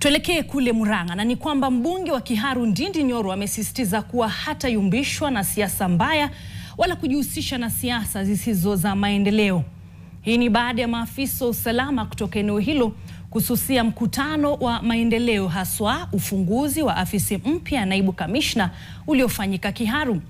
Tuelekee kule Murang'a, na ni kwamba mbunge wa Kiharu Ndindi Nyoro amesisitiza kuwa hatayumbishwa na siasa mbaya wala kujihusisha na siasa zisizo za maendeleo. Hii ni baada ya maafisa wa usalama kutoka eneo hilo kususia mkutano wa maendeleo, haswa ufunguzi wa afisi mpya ya naibu kamishna uliofanyika Kiharu.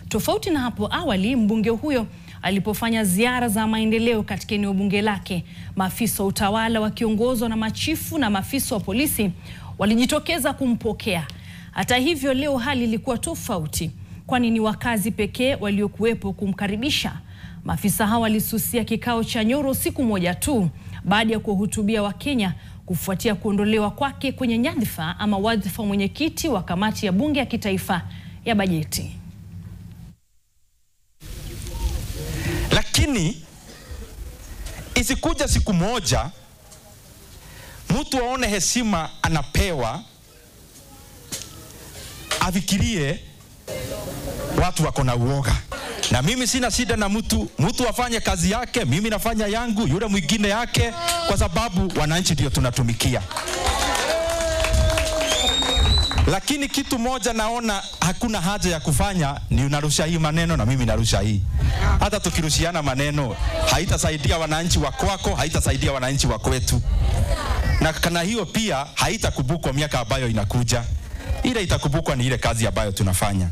Tofauti na hapo awali, mbunge huyo alipofanya ziara za maendeleo katika eneo bunge lake, maafisa wa utawala wakiongozwa na machifu na maafisa wa polisi walijitokeza kumpokea. Hata hivyo, leo hali ilikuwa tofauti, kwani ni wakazi pekee waliokuwepo kumkaribisha. Maafisa hao walisusia kikao cha Nyoro siku moja tu baada ya kuhutubia Wakenya kufuatia kuondolewa kwake kwenye nyadhifa ama wadhifa mwenyekiti wa kamati ya bunge ya kitaifa ya bajeti. Lakini isikuja siku moja mtu aone heshima anapewa afikirie watu wako na uoga. Na mimi sina shida na mtu afanye kazi yake, mimi nafanya yangu, yule mwingine yake, kwa sababu wananchi ndio tunatumikia. Lakini kitu moja naona hakuna haja ya kufanya ni unarusha hii maneno na mimi narusha hii. Hata tukirushiana maneno haitasaidia wananchi wa kwako, haitasaidia wananchi wa kwetu. Na kana hiyo pia haitakumbukwa miaka ambayo inakuja. Ile itakumbukwa ni ile kazi ambayo tunafanya.